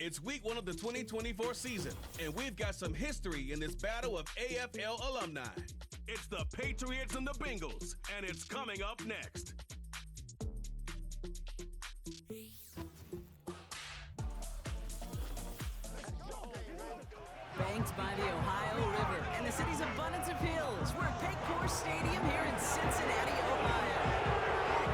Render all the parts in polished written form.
It's week 1 of the 2024 season, and we've got some history in this battle of AFL alumni. It's the Patriots and the Bengals, and it's coming up next. Banked by the Ohio River and the city's abundance of hills, we're at Patriots Stadium here in Cincinnati, Ohio.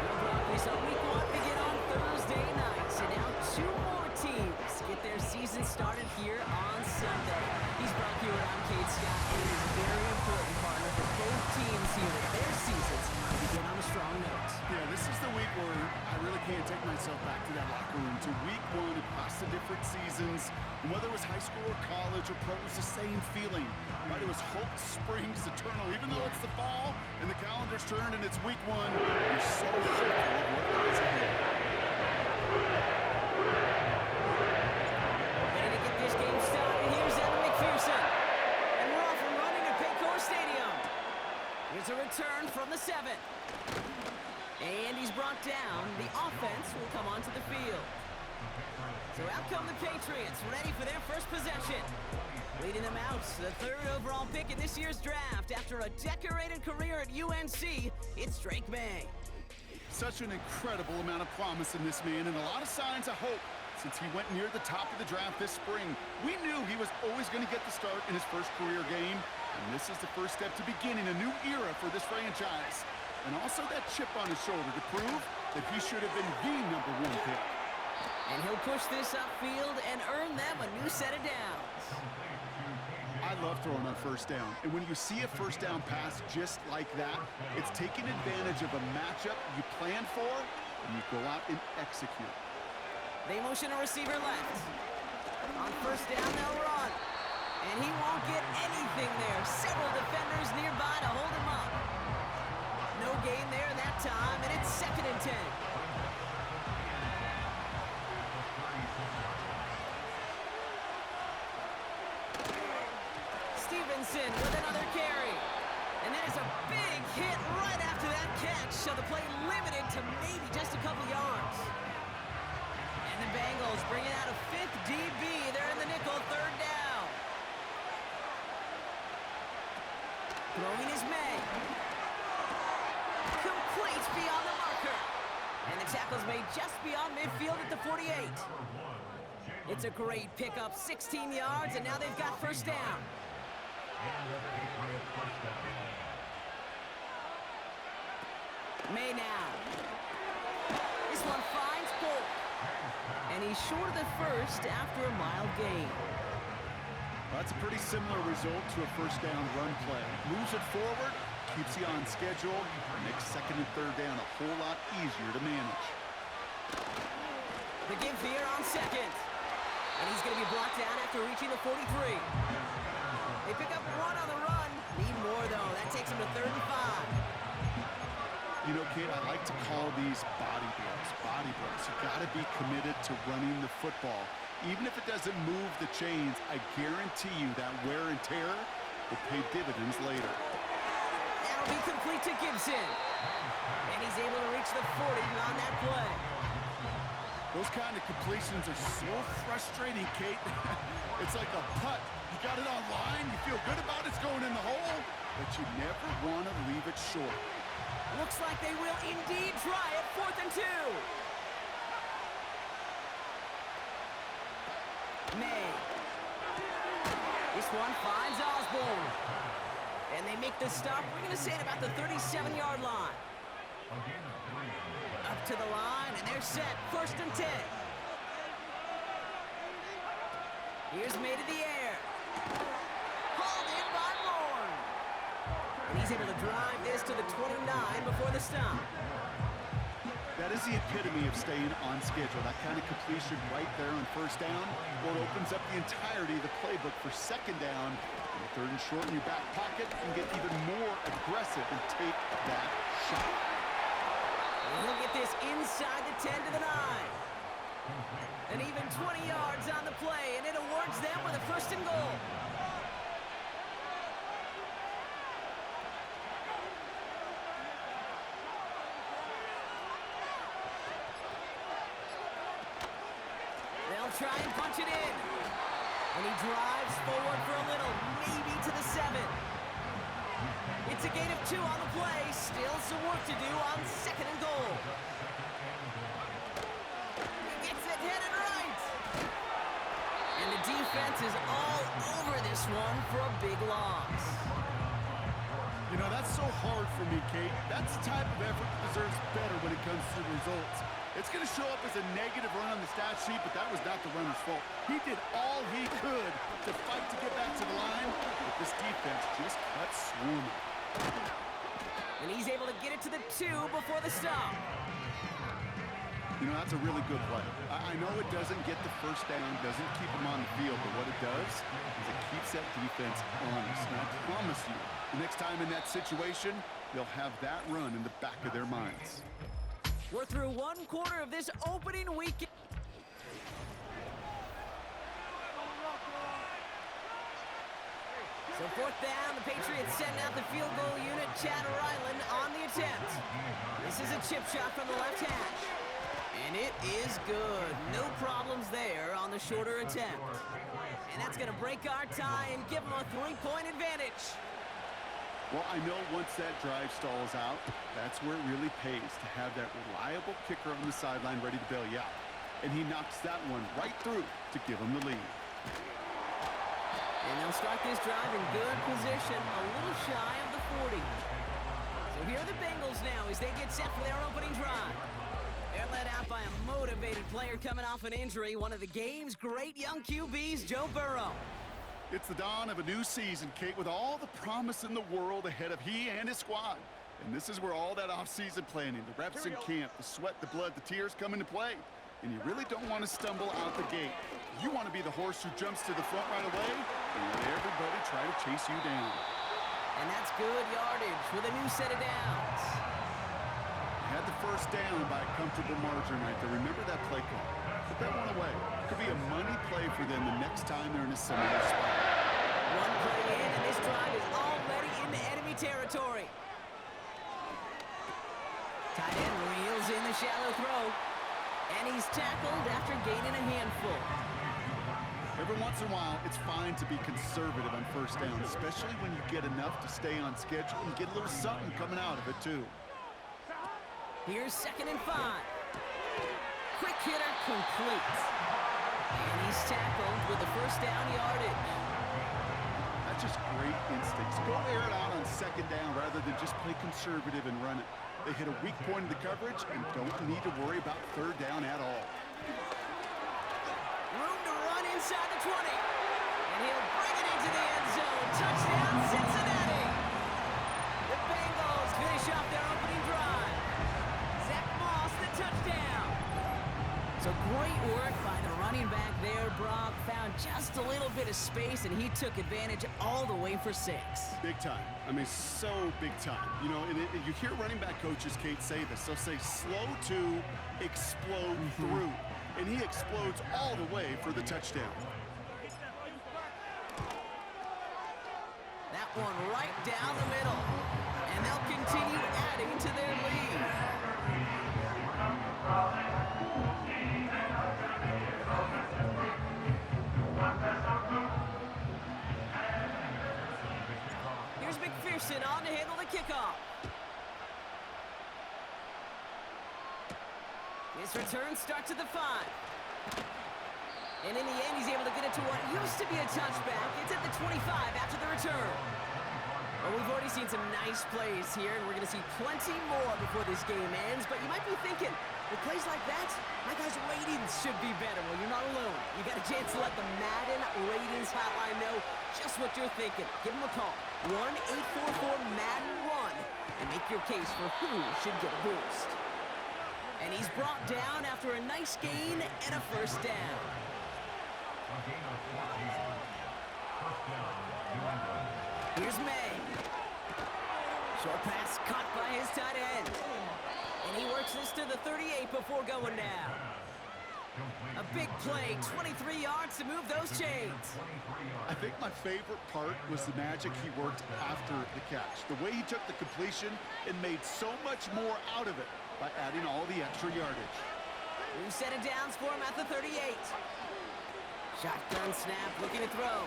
The Rockies on week 1 begin on Thursday night, and now 2 more teams get their season started here on Sunday. He's Brock here, and I'm Kate Scott, and it is a very important partner for both teams here with their seasons to begin on a strong note. Yeah, this is the week where I really can't take myself back to that locker room. To week 1 across the different seasons, and whether it was high school or college or pro, it was the same feeling. Right? It was hope springs eternal. Even though it's the fall and the calendar's turned and it's week 1, you're so hopeful of what lies ahead. Ready to get this game started. Here's Evan McPherson. And we're off and running at Paycor Stadium. Here's a return from the 7. And he's brought down. The offense will come onto the field. So out come the Patriots, ready for their first possession. Leading them out, the 3rd overall pick in this year's draft. After a decorated career at UNC, it's Drake May. Such an incredible amount of promise in this man, and a lot of signs of hope since he went near the top of the draft this spring. We knew he was always going to get the start in his first career game, and this is the first step to beginning a new era for this franchise. And also that chip on his shoulder to prove that he should have been the #1 pick. And he'll push this upfield and earn them a new set of downs. I love throwing on first down. And when you see a first down pass just like that, it's taking advantage of a matchup you planned for, and you go out and execute. They motion a receiver left. On first down, they'll run. And he won't get anything there. Several defenders nearby to hold him up. No gain there that time, and it's 2nd and 10. Stevenson with another carry. And that is a big hit right after that catch. So the play limited to maybe just a couple yards. And the Bengals bringing out a 5th DB. They're in the nickel, 3rd down. Throwing is May. Complete beyond the marker. And the tackle's made just beyond midfield at the 48. It's a great pickup, 16 yards, and now they've got first down. May now. This one finds Polk. And he's short of the first after a mild gain. Well, that's a pretty similar result to a first down run play. Moves it forward, keeps you on schedule, makes 2nd and 3rd down a whole lot easier to manage. The give here on 2nd. And he's going to be brought down after reaching the 43. They pick up 1 on the run. Need more, though. That takes him to 3rd and 5. You know, Kate, I like to call these body blows. Body blows. You got to be committed to running the football. Even if it doesn't move the chains, I guarantee you that wear and tear will pay dividends later. That'll be complete to Gibson. And he's able to reach the 40 on that play. Those kind of completions are so frustrating, Kate. It's like a putt. You got it on line, you feel good about it's going in the hole, but you never want to leave it short. Looks like they will indeed try it. 4th and 2. May. This one finds Osborne. And they make the stop, we're going to say at about the 37-yard line. Up to the line, and they're set. 1st and 10. Here's May to the air. Hauled in by Bourne. And he's able to drive this to the 29 before the stop. That is the epitome of staying on schedule. That kind of completion right there on first down, well, it opens up the entirety of the playbook for 2nd down. And 3rd and short in your back pocket, and get even more aggressive and take that shot. And he'll get this inside the 10 to the 9. And even 20 yards on the play, and it awards them with a 1st and goal. try and punch it in. And he drives forward for a little, maybe to the 7. It's a gain of 2 on the play. Still some work to do on 2nd and goal. He gets it headed right. And the defense is all over this one for a big loss. You know, that's so hard for me, Kate. That's the type of effort that deserves better when it comes to the results. It's going to show up as a negative run on the stat sheet, but that was not the runner's fault. He did all he could to fight to get back to the line, but this defense just cuts swarming. And he's able to get it to the 2 before the stop. You know, that's a really good play. I know it doesn't get the first down, doesn't keep him on the field, but what it does is it keeps that defense honest. And I promise you, the next time in that situation, they'll have that run in the back of their minds. We're through 1 quarter of this opening weekend. So 4th down, the Patriots send out the field goal unit, Chad Ryland on the attempt. This is a chip shot from the left hash. And it is good. No problems there on the shorter attempt. And that's going to break our tie and give them a 3-point advantage. Well, I know once that drive stalls out, that's where it really pays to have that reliable kicker on the sideline ready to bail you out. And he knocks that one right through to give him the lead. And they'll start this drive in good position, a little shy of the 40. So here are the Bengals now as they get set for their opening drive. They're led out by a motivated player coming off an injury, one of the game's great young QBs, Joe Burrow. It's the dawn of a new season, Kate, with all the promise in the world ahead of he and his squad. And this is where all that off-season planning, the reps in camp, the sweat, the blood, the tears come into play. And you really don't want to stumble out the gate. You want to be the horse who jumps to the front right away and let everybody try to chase you down. And that's good yardage with a new set of downs. Had the first down by a comfortable margin right there. Remember that play call. Put that one away. Could be a money play for them the next time they're in a similar spot. One play in, and this drive is already into enemy territory. Tight end reels in the shallow throw. And he's tackled after gaining a handful. Every once in a while, it's fine to be conservative on first down, especially when you get enough to stay on schedule and get a little something coming out of it, too. Here's 2nd and 5. Quick hitter complete. And he's tackled with the first down yardage. That's just great instincts. Go air it out on 2nd down rather than just play conservative and run it. They hit a weak point in the coverage and don't need to worry about 3rd down at all. Room to run inside the 20. And he'll bring it into the end zone. Touchdown, Cincinnati. The Bengals finish off their opening drive. Zach Moss, the touchdown. So great work by the running back there, Brock. Found just a little bit of space, and he took advantage all the way for 6. Big time. I mean, so big time. You know, and you hear running back coaches, Kate, say this. They'll say slow to explode through. And he explodes all the way for the touchdown. That one right down the middle. And they'll continue adding to their lead. Here's McPherson on to handle the kickoff. His return starts at the 5. And in the end, he's able to get it to what used to be a touchback. It's at the 25 after the return. Well, we've already seen some nice plays here, and we're going to see plenty more before this game ends. But you might be thinking, with plays like that, my guys' ratings should be better. Well, you're not alone. You got a chance to let the Madden ratings hotline know just what you're thinking. Give them a call, 1-844-MADDEN-1, and make your case for who should get a boost. And he's brought down after a nice gain and a first down. Here's May. Short pass caught by his tight end. And he works this to the 38 before going down. A big play, 23 yards to move those chains. I think my favorite part was the magic he worked after the catch. The way he took the completion and made so much more out of it by adding all the extra yardage. New set of downs for him at the 38. Shotgun snap, looking to throw.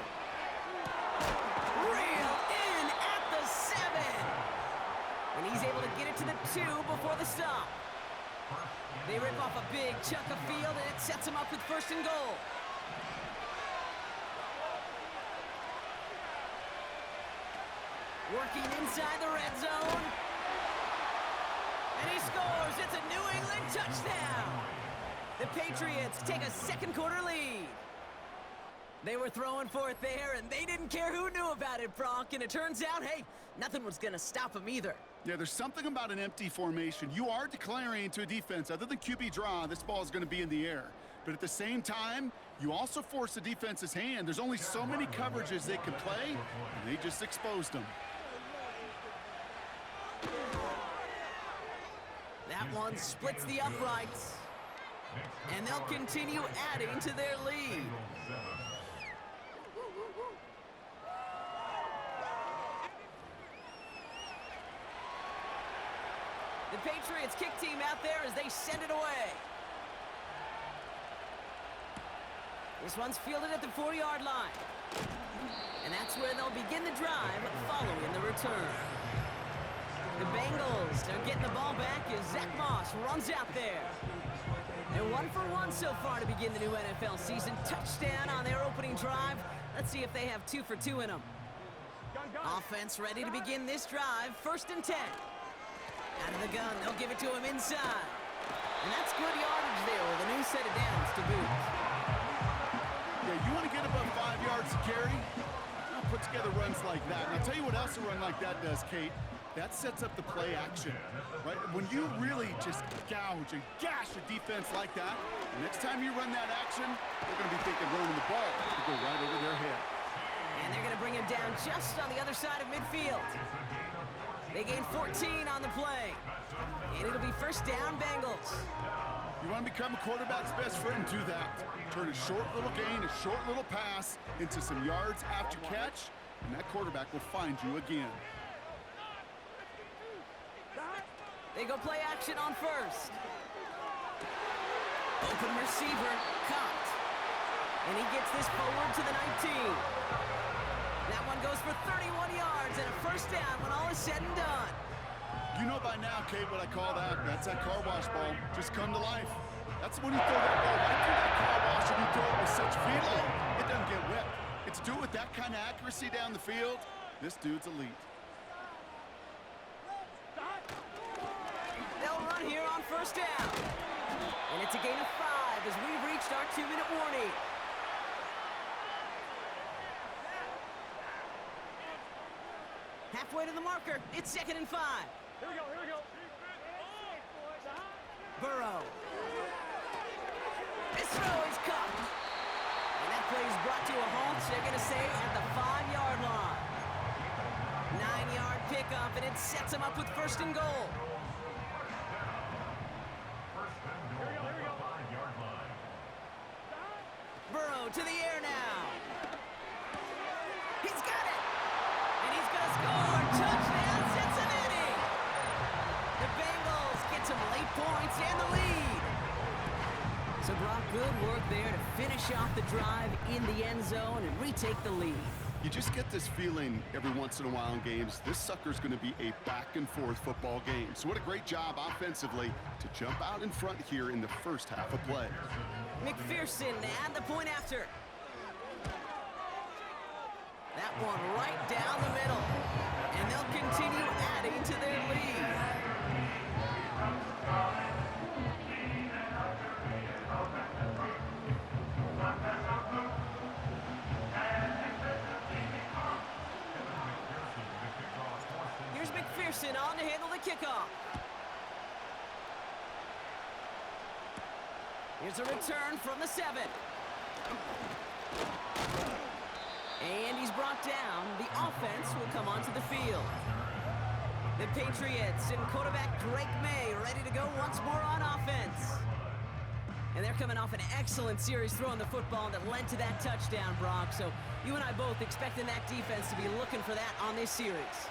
Reel in at the 7. And he's able to get it to the 2 before the stop. They rip off a big chunk of field, and it sets them up with 1st and goal. Working inside the red zone. And he scores. It's a New England touchdown. The Patriots take a second quarter lead. They were throwing for it there, and they didn't care who knew about it, Brock. And it turns out, hey, nothing was going to stop them either. Yeah, there's something about an empty formation. You are declaring to a defense, other than QB draw, this ball is going to be in the air. But at the same time, you also force the defense's hand. There's only so many coverages they can play, and they just exposed them. That one splits the uprights. And they'll continue adding to their lead. The Patriots kick team out there as they send it away. This one's fielded at the 4-yard line. And that's where they'll begin the drive following the return. The Bengals are getting the ball back as Zach Moss runs out there. They're 1 for 1 so far to begin the new NFL season. Touchdown on their opening drive. Let's see if they have 2 for 2 in them. Offense ready to begin this drive. 1st and 10. Out of the gun, they'll give it to him inside. And that's good yardage there with a new set of downs to boot. Yeah, you want to get above 5 yards to carry? I'll put together runs like that. And I'll tell you what else a run like that does, Kate. That sets up the play action, right? When you really just gouge and gash a defense like that, the next time you run that action, they're going to be thinking running the ball to go right over their head. And they're going to bring him down just on the other side of midfield. They gain 14 on the play. And it'll be 1st down, Bengals. You want to become a quarterback's best friend, do that. Turn a short little gain, a short little pass into some yards after catch, and that quarterback will find you again. They go play action on 1st. Open receiver, caught. And he gets this forward to the 19. That one goes for 31 yards and a 1st down when all is said and done. You know by now, Kate, what I call that. That's that car wash ball. Just come to life. That's when you throw that ball right through that car wash and you throw it with such velo, it doesn't get wet. It's do it with that kind of accuracy down the field. This dude's elite. They'll run here on 1st down. And it's a gain of 5 as we've reached our 2-minute warning. Halfway to the marker, it's 2nd and 5. Here we go. Burrow. This throw is caught. And that play is brought to a halt, they're going to say, at the 5-yard line. 9-yard pickup, and it sets them up with 1st and goal. Burrow to the air now. He's got it. And he's going to score. Touchdown, Cincinnati. The Bengals get some late points and the lead. So Brock, good work there to finish off the drive in the end zone and retake the lead. You just get this feeling every once in a while in games, this sucker's going to be a back-and-forth football game. So what a great job offensively to jump out in front here in the 1st half of play. McPherson and the point after. That one right down the middle. And they'll continue adding to their lead. Here's McPherson on to handle the kickoff. Here's a return from the 7. And he's brought down. The offense will come onto the field. The Patriots and quarterback Drake May ready to go once more on offense. And they're coming off an excellent series throwing the football that led to that touchdown, Brock. So you and I both expecting that defense to be looking for that on this series.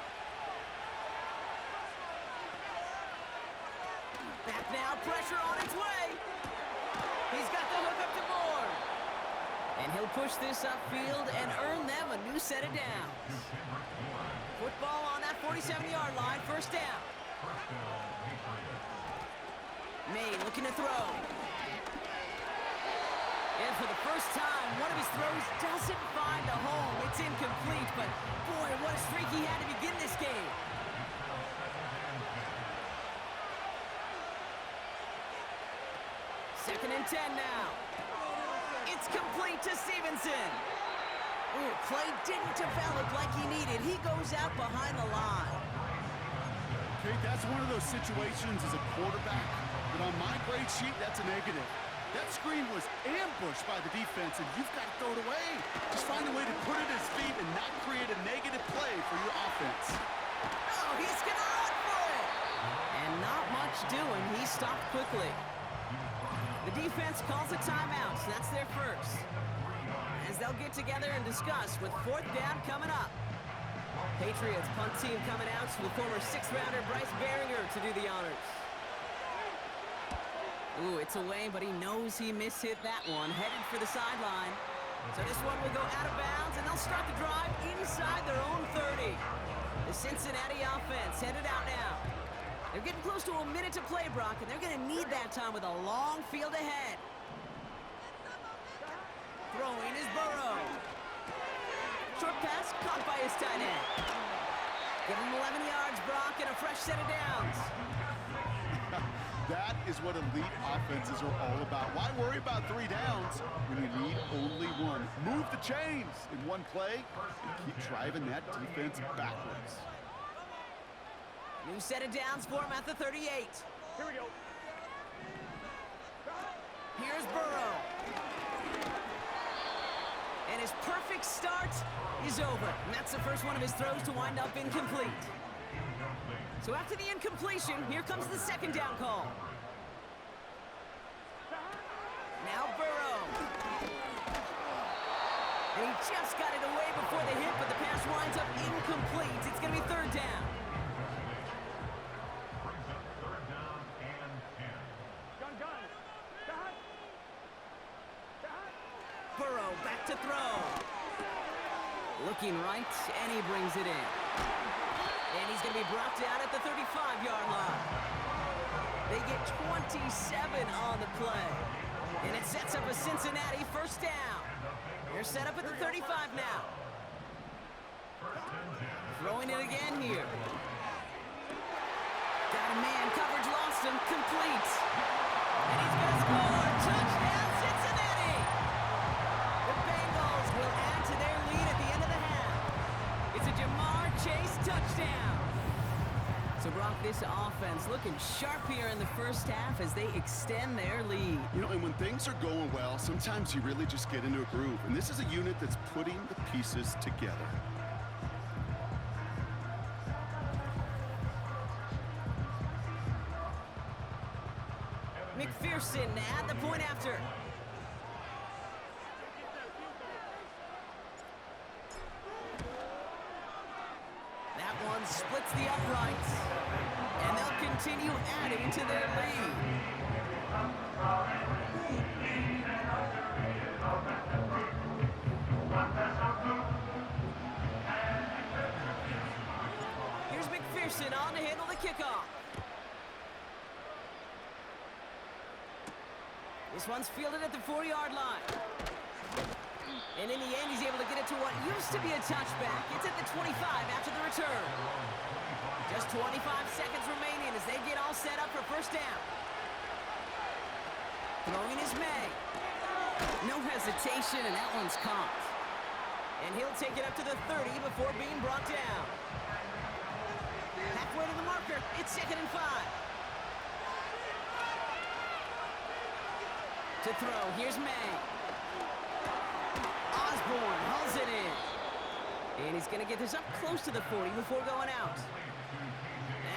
Back now, pressure on its way. He's got the hook up to Moore. And he'll push this upfield and earn them a new set of downs. Football on that 47-yard line, first down. May looking to throw. And for the first time, one of his throws doesn't find a home. It's incomplete, but boy, what a streak he had to begin this game. Second and 10 now. It's complete to Stevenson. Ooh, play didn't develop like he needed. He goes out behind the line. Okay, that's one of those situations as a quarterback that on my grade sheet, that's a negative. That screen was ambushed by the defense, and you've got to throw it away. Just find a way to put it at his feet and not create a negative play for your offense. Oh, he's going to run for it. And not much doing. He stopped quickly. The defense calls a timeout, so that's their first. As they'll get together and discuss with fourth down coming up. Patriots punt team coming out with former sixth-rounder Bryce Behringer to do the honors. Ooh, it's away, but he knows he mishit that one. Headed for the sideline. So this one will go out of bounds, and they'll start the drive inside their own 30. The Cincinnati offense headed out now. They're getting close to a minute to play, Brock, and they're going to need that time with a long field ahead. Throwing is Burrow. Short pass caught by his tight end. Give him 11 yards, Brock, and a fresh set of downs. That is what elite offenses are all about. Why worry about 3 downs when you need only one? Move the chains in one play and keep driving that defense backwards. New set of downs for him at the 38. Here we go. Here's Burrow. And his perfect start is over. And that's the first one of his throws to wind up incomplete. So after the incompletion, here comes the second down call. Now Burrow. And he just got it away before the hit, but the pass winds up incomplete. It's going to be third down. Burrow back to throw. Looking right, and he brings it in. And he's going to be brought down at the 35-yard line. They get 27 on the play. And it sets up a Cincinnati first down. They're set up at the 35 now. Throwing it again here. Got a man, coverage lost him, complete. And he's going to score. Touchdown, Cincinnati! The Bengals will add to their lead at the end of the half. It's a Jamar Chase touchdown. So, Brock, this offense looking sharp here in the first half as they extend their lead. You know, and when things are going well, sometimes you really just get into a groove. And this is a unit that's putting the pieces together. McPherson at the point after. That one splits the uprights. And they'll continue adding to their lead. Here's McPherson on to handle the kickoff. This one's fielded at the 4-yard line. And in the end, he's able to get it to what used to be a touchback. It's at the 25 after the return. Just 25 seconds remaining as they get all set up for first down. Throwing is May. No hesitation, and that one's caught. And he'll take it up to the 30 before being brought down. Halfway to the marker, it's 2nd and 5. To throw, here's May. Osborne hauls it in. And he's going to get this up close to the 40 before going out.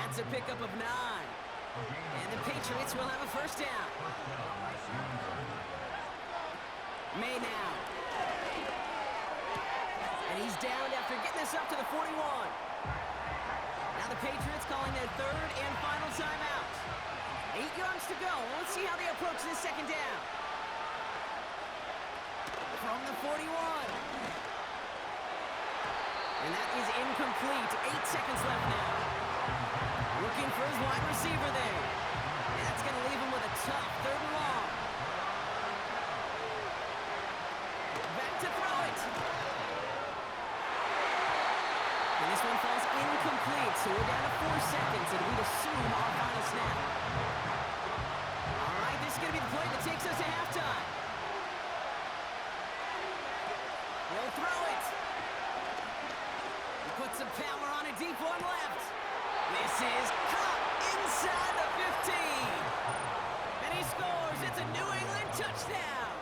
That's a pickup of 9. And the Patriots will have a first down. May now. And he's down after getting this up to the 41. Now the Patriots calling their third and final timeout. 8 yards to go. Let's see how they approach this second down. From the 41. And that is incomplete. 8 seconds left now. Looking for his wide receiver there. And that's going to leave him with a tough 3rd and long. Back to throw it. And this one falls incomplete, so we're down to 4 seconds, and we'd assume our final snap. All right, this is going to be the play that takes us to halftime. He'll throw it. He puts some power on a deep one left. This is caught inside the 15. And he scores. It's a New England touchdown.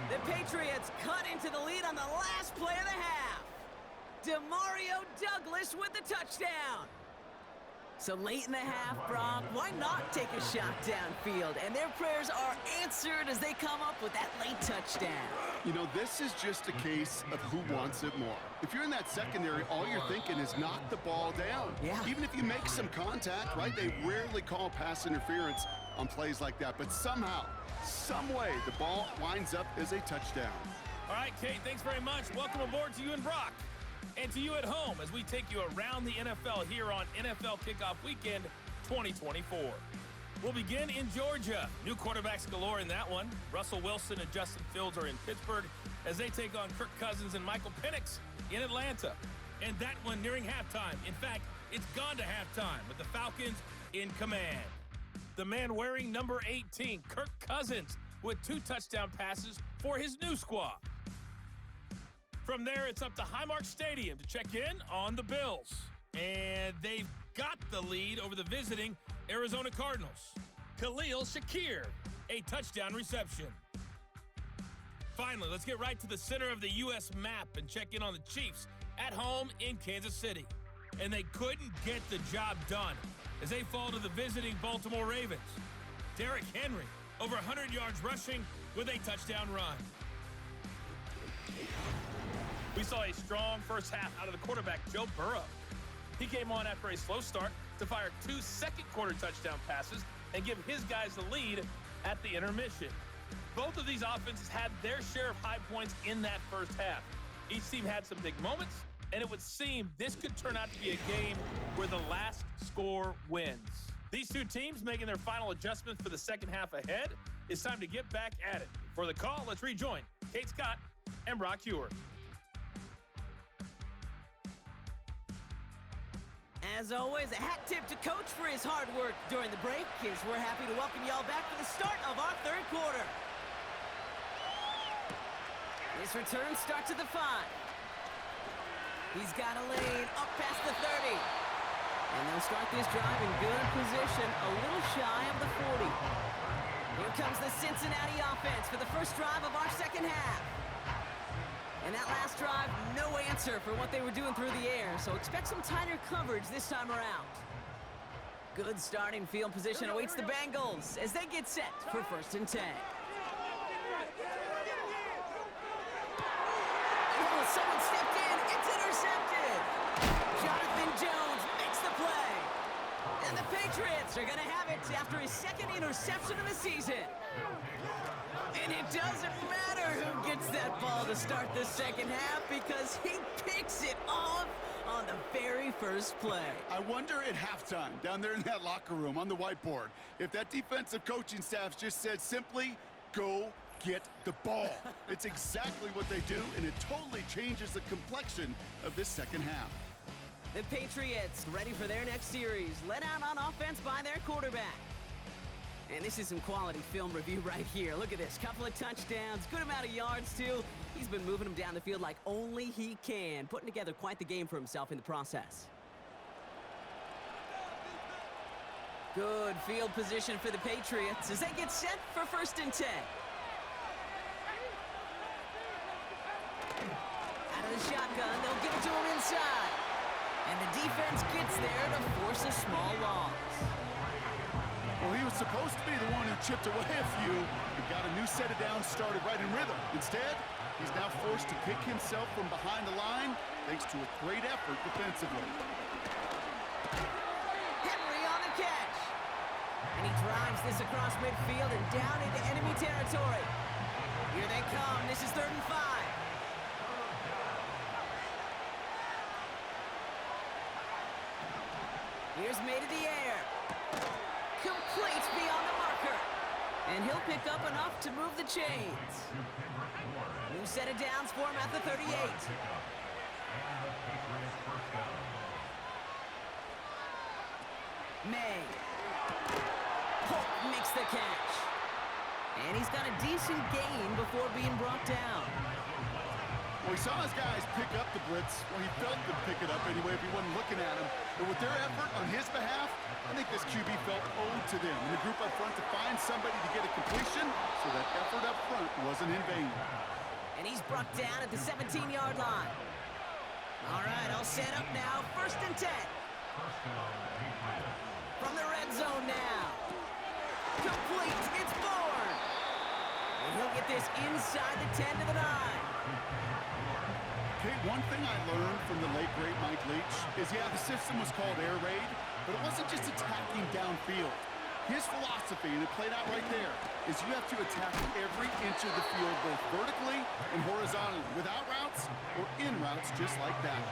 The Patriots cut into the lead on the last play of the half. Demario Douglas with the touchdown. So late in the half, Brock, why not take a shot downfield? And their prayers are answered as they come up with that late touchdown. You know, this is just a case of who wants it more. If you're in that secondary, all you're thinking is knock the ball down. Yeah. Even if you make some contact, right, they rarely call pass interference on plays like that. But somehow, some way, the ball winds up as a touchdown. All right, Kate, thanks very much. Welcome aboard to you and Brock. And to you at home as we take you around the NFL here on NFL Kickoff Weekend 2024. We'll begin in Georgia. New quarterbacks galore in that one. Russell Wilson and Justin Fields are in Pittsburgh as they take on Kirk Cousins and Michael Penix in Atlanta. And that one nearing halftime. In fact, it's gone to halftime with the Falcons in command. The man wearing number 18, Kirk Cousins, with 2 touchdown passes for his new squad. From there, it's up to Highmark Stadium to check in on the Bills. And they've got the lead over the visiting Arizona Cardinals. Khalil Shakir, a touchdown reception. Finally, let's get right to the center of the U.S. map and check in on the Chiefs at home in Kansas City. And they couldn't get the job done as they fall to the visiting Baltimore Ravens. Derrick Henry, over 100 yards rushing with a touchdown run. We saw a strong first half out of the quarterback, Joe Burrow. He came on after a slow start to fire 2 second-quarter touchdown passes and give his guys the lead at the intermission. Both of these offenses had their share of high points in that first half. Each team had some big moments, and it would seem this could turn out to be a game where the last score wins. These 2 teams making their final adjustments for the second half ahead. It's time to get back at it. For the call, let's rejoin Kate Scott and Brock Hewer. As always, a hat tip to Coach for his hard work during the break, as we're happy to welcome y'all back for the start of our 3rd quarter. This return starts at the 5. He's got a lane up past the 30. And they'll start this drive in good position, a little shy of the 40. Here comes the Cincinnati offense for the first drive of our second half. And that last drive, no answer for what they were doing through the air, so expect some tighter coverage this time around. Good starting field position awaits the Bengals as they get set for 1st and 10. Oh, someone stepped in. It's intercepted. Jonathan Jones makes the play. And the Patriots are going to have it after his 2nd interception of the season. And it doesn't matter who gets that ball to start the second half because he picks it off on the very first play. I wonder at halftime, down there in that locker room on the whiteboard, if that defensive coaching staff just said simply, go get the ball. It's exactly what they do, and it totally changes the complexion of this second half. The Patriots ready for their next series, led out on offense by their quarterback. And this is some quality film review right here. Look at this. Couple of touchdowns, good amount of yards, too. He's been moving them down the field like only he can, putting together quite the game for himself in the process. Good field position for the Patriots as they get set for 1st and 10. Out of the shotgun, they'll give it to him inside. And the defense gets there to force a small loss. Well, he was supposed to be the one who chipped away a few and got a new set of downs started right in rhythm. Instead, he's now forced to pick himself from behind the line thanks to a great effort defensively. Henry on the catch. And he drives this across midfield and down into enemy territory. Here they come. This is 3rd and 5. Here's made to the air. Complete beyond the marker. And he'll pick up enough to move the chains. New set of downs for him at the 38. May. Polk makes the catch. And he's got a decent gain before being brought down. Well, he saw his guys pick up the blitz. Well, he felt them pick it up anyway if he wasn't looking at him. But with their effort on his behalf, I think this QB felt owed to them and the group up front to find somebody to get a completion, so that effort up front wasn't in vain. And he's brought down at the 17-yard line. All right, all set up now. 1st and 10. From the red zone now. Complete. It's Bourne. And he'll get this inside the 10 to the 9. Okay, one thing I learned from the late, great Mike Leach is, yeah, the system was called air raid, but it wasn't just attacking downfield. His philosophy, and it played out right there, is you have to attack every inch of the field, both vertically and horizontally, without routes or in routes just like that.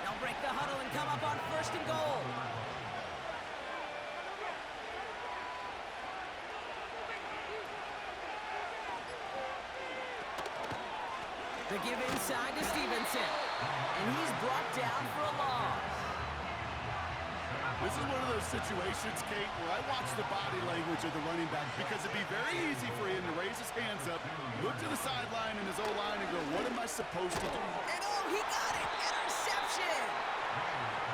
They'll break the huddle and come up on 1st and goal. The give inside to Stevenson. And he's brought down for a loss. This is one of those situations, Kate, where I watch the body language of the running back, because it'd be very easy for him to raise his hands up, look to the sideline in his O-line and go, what am I supposed to do? And oh, he got it! Interception!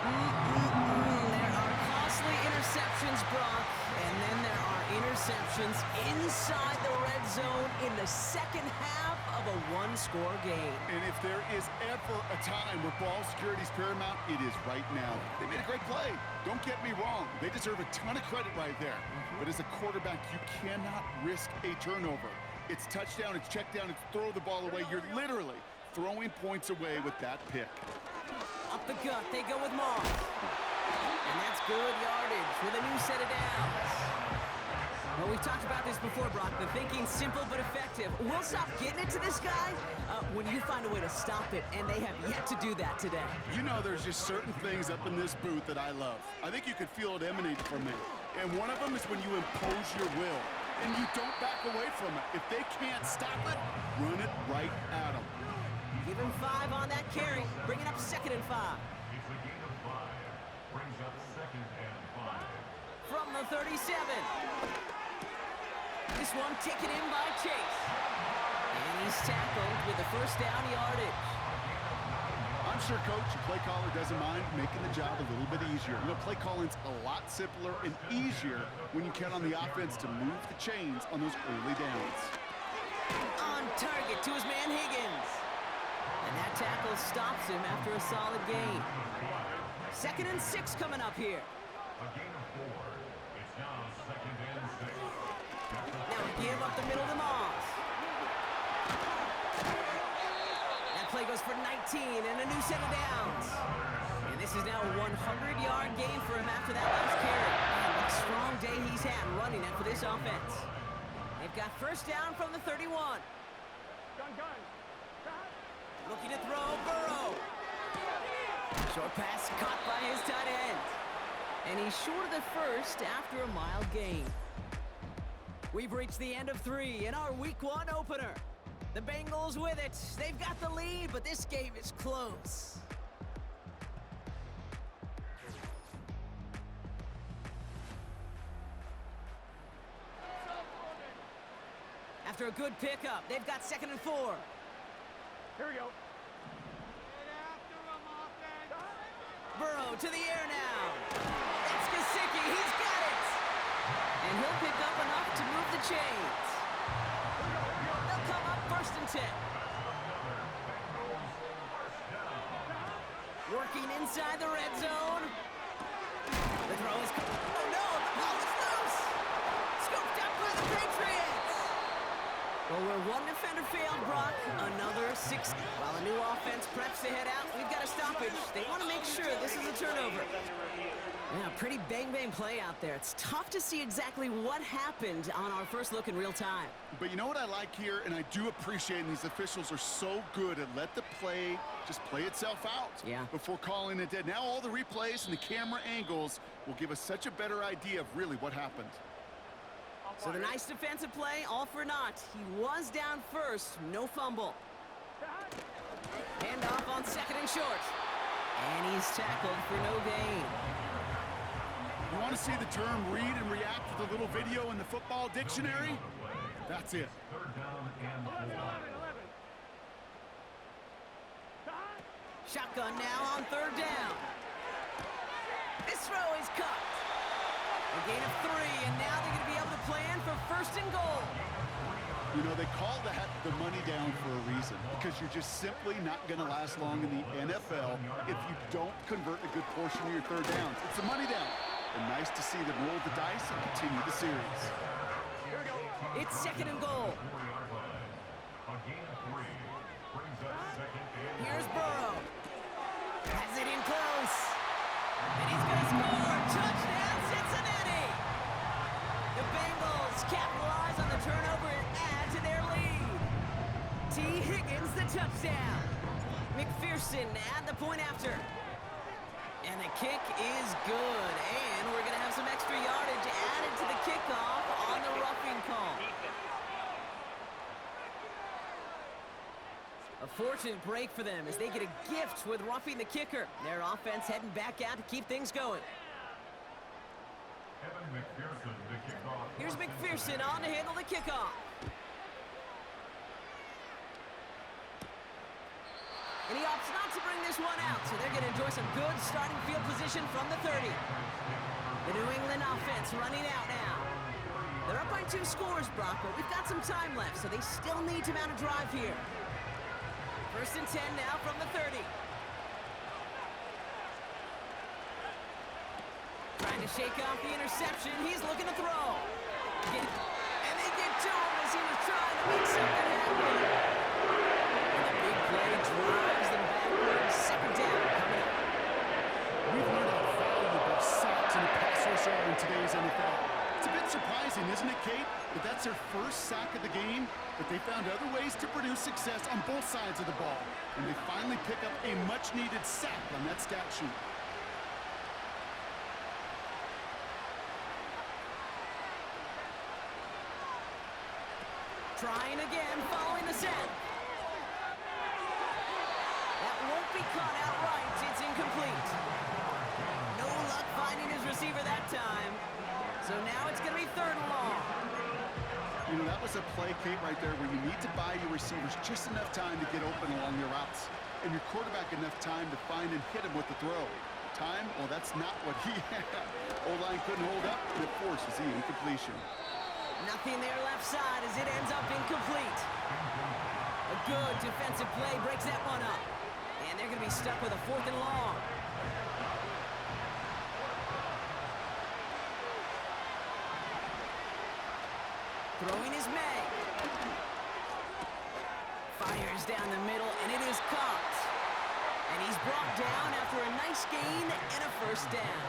There are costly interceptions, Brock, and then there are interceptions inside the red zone in the second half of a one-score game. And if there is ever a time where ball security is paramount, it is right now. They made a great play. Don't get me wrong. They deserve a ton of credit right there. But as a quarterback, you cannot risk a turnover. It's touchdown, it's check down, it's throw the ball away. You're literally throwing points away with that pick. Up the gut, they go with Moss. And that's good yardage with a new set of downs. Well, we've talked about this before, Brock. The thinking's simple but effective. We'll stop getting it to this guy when you find a way to stop it, and they have yet to do that today. You know, there's just certain things up in this booth that I love. I think you could feel it emanate from me. And one of them is when you impose your will, and you don't back away from it. If they can't stop it, run it right at them. Give him 5 on that carry, bringing up 2nd and 5. It's a gain of 5. Brings up 2nd and 5. From the 37. This one taken in by Chase. And he's tackled with the 1st down yardage. I'm sure Coach and play caller doesn't mind making the job a little bit easier. You know, play calling's a lot simpler and easier when you count on the offense to move the chains on those early downs. On target to his man Higgins. And that tackle stops him after a solid gain. 2nd and 6 coming up here. A gain of 4. It's now 2nd and 6. Now we give up the middle to Moss. That play goes for 19 and a new set of downs. And this is now a 100-yard gain for him after that last carry. Man, what a strong day he's had running that for this offense. They've got 1st down from the 31. Looking to throw, Burrow. Short pass caught by his tight end. And he's short of the 1st after a mild gain. We've reached the end of 3 in our Week 1 opener. The Bengals with it. They've got the lead, but this game is close. After a good pickup, they've got 2nd and 4. Here we go. Burrow to the air now. That's Gesicki. He's got it. And he'll pick up enough to move the chains. They'll come up 1st and 10. Working inside the red zone. The throw is... Oh, no! The ball is loose! Scooped up by the Patriots! Well, where one defender failed, Brock, another 6. While a new offense offense preps to head out. We've got a stoppage. They want to make sure this is a turnover. Yeah, pretty bang-bang play out there. It's tough to see exactly what happened on our first look in real time. But you know what I like here, and I do appreciate, and these officials are so good at let the play just play itself out before calling it dead. Now all the replays and the camera angles will give us such a better idea of really what happened. So the nice defensive play, all for naught. He was down first, no fumble. Hand off on second and short. And he's tackled for no gain. You want to see the term read and react to the little video in the football dictionary? That's it. Third down and 4. Shotgun now on third down. This throw is caught. A gain of 3, and now they're going to be able to plan for first and goal. You know, they call that the money down for a reason, because you're just simply not going to last long in the NFL if you don't convert a good portion of your third downs. It's a money down. And nice to see them roll the dice and continue the series. It's second and goal. A gain of 3 brings up second and Here's Burrow. Has it in close. And he's going to score. Touchdown, Cincinnati. The Bengals capitalize on the turnover and add to their lead. T. Higgins, the touchdown. McPherson at the point after. And the kick is good. And we're going to have some extra yardage added to the kickoff on the roughing call. A fortunate break for them as they get a gift with roughing the kicker. Their offense heading back out to keep things going. McPherson to kick off. Here's McPherson on to handle the kickoff. And he opts not to bring this one out, so they're going to enjoy some good starting field position from the 30. The New England offense running out now. They're up by 2 scores, Brock, but we've got some time left, so they still need to mount a drive here. First and 10 now from the 30. Trying to shake off the interception. He's looking to throw. And they get to him as he was trying to make something happen. And the big play drives them backwards. Second down coming up. We've learned how valuable sacks and pass rush are in today's NFL. It's a bit surprising, isn't it, Kate? That that's their first sack of the game, but they found other ways to produce success on both sides of the ball. And they finally pick up a much-needed sack on that stat sheet. Trying again, following the set. That won't be caught outright. It's incomplete. No luck finding his receiver that time. So now it's going to be third and long. You know, that was a play, Kate, right there where you need to buy your receivers just enough time to get open along their routes. And your quarterback enough time to find and hit him with the throw. Time? Well, that's not what he had. O-line couldn't hold up, and it forces the incompletion. Nothing there left side as it ends up incomplete. A good defensive play breaks that one up. And they're going to be stuck with a fourth and long. Throwing is May. Fires down the middle, and it is caught. And he's brought down after a nice gain and a first down.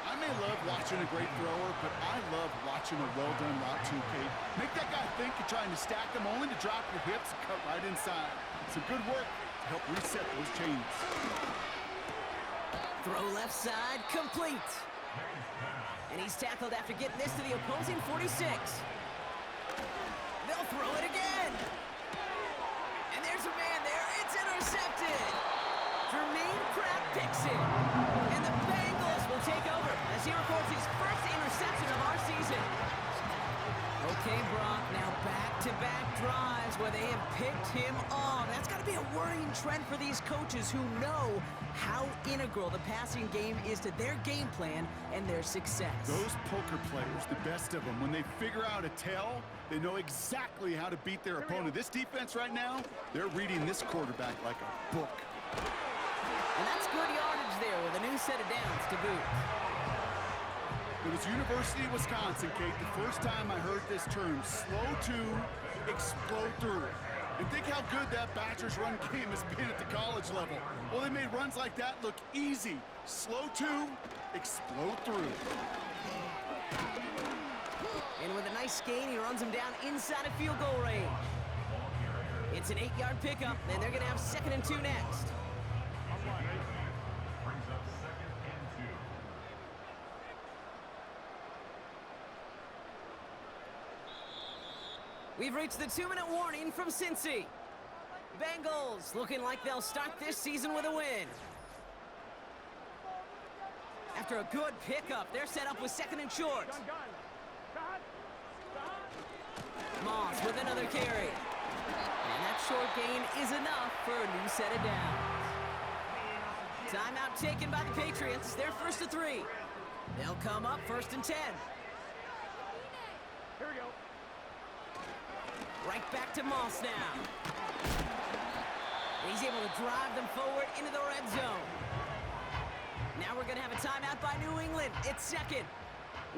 I may love watching a great thrower, but I love watching a well-done route too, Kate. Make that guy think you're trying to stack him only to drop your hips and cut right inside. Some good work to help reset those chains. Throw left side, complete. And he's tackled after getting this to the opposing 46. They'll throw it again. And there's a man there. It's intercepted. Jermaine Pratt picks it. And the Bengals will take over as he records his first interception of our season. Okay, Brock, now back-to-back drives where they have picked him off. That's got to be a worrying trend for these coaches who know how integral the passing game is to their game plan and their success. Those poker players, the best of them, when they figure out a tell, they know exactly how to beat their opponent. This defense right now, they're reading this quarterback like a book. And that's good yardage there with a new set of downs to boot. It was University of Wisconsin, Kate, the first time I heard this term, slow to explode through it. And think how good that Badgers run game has been at the college level. Well, they made runs like that look easy. Slow to, explode through. And with a nice gain, he runs him down inside of field goal range. It's an 8-yard pickup, and they're going to have 2nd and 2 next. Brings up 2nd and 2. We've reached the 2-minute warning from Cincy. Bengals looking like they'll start this season with a win. After a good pickup, they're set up with 2nd and short. Moss with another carry. And that short gain is enough for a new set of downs. Timeout taken by the Patriots. They're 1st and 3. They'll come up 1st and 10. Here we go. Right back to Moss now. He's able to drive them forward into the red zone. Now we're going to have a timeout by New England. It's 2nd.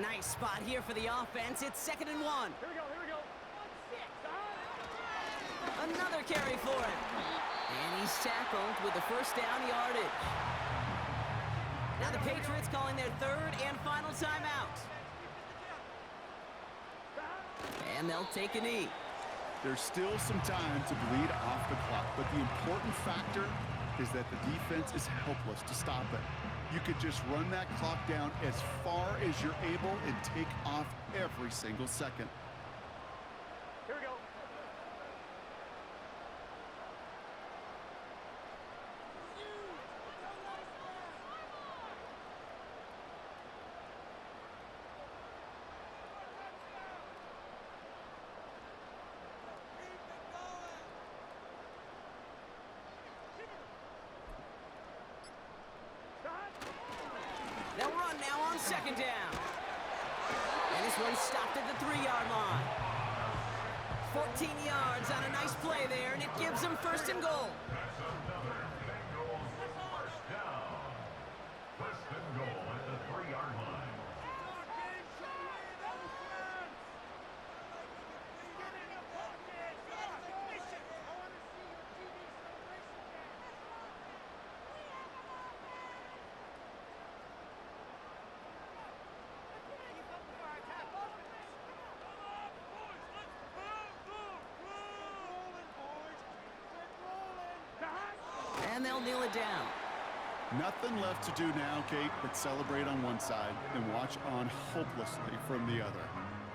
Nice spot here for the offense. It's 2nd and 1. Here we go. Another carry for him. And he's tackled with the 1st down yardage. Now the Patriots calling their 3rd and final timeout. And they'll take a knee. There's still some time to bleed off the clock, but the important factor is that the defense is helpless to stop it. You could just run that clock down as far as you're able and take off every single second. Here we go. They'll run now on 2nd down. And this one stopped at the 3-yard line. 14 yards on a nice play there, and it gives them 1st and goal. That's another Bengals first down. 1st and goal at the 3-yard line. And they'll kneel it down. Nothing left to do now, Kate, but celebrate on one side and watch on hopelessly from the other.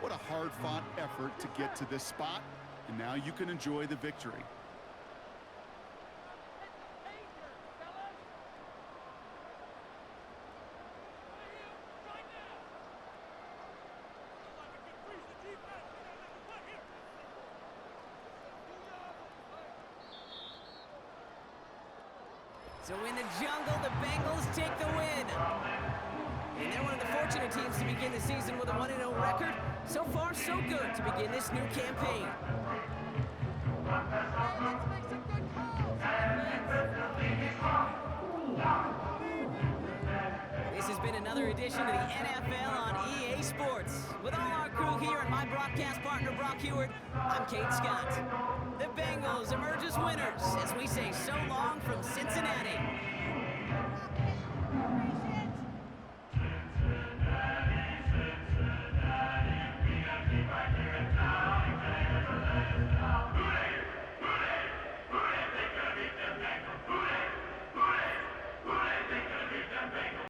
What a hard-fought effort to get to this spot, and now you can enjoy the victory. So in the jungle, the Bengals take the win. And they're one of the fortunate teams to begin the season with a 1-0 record. So far, so good to begin this new campaign. This has been another edition of the NFL on EA Sports. With all our crew here and my broadcast partner, Brock Heward, I'm Kate Scott. The Bengals emerge as winners as we say so long from Cincinnati.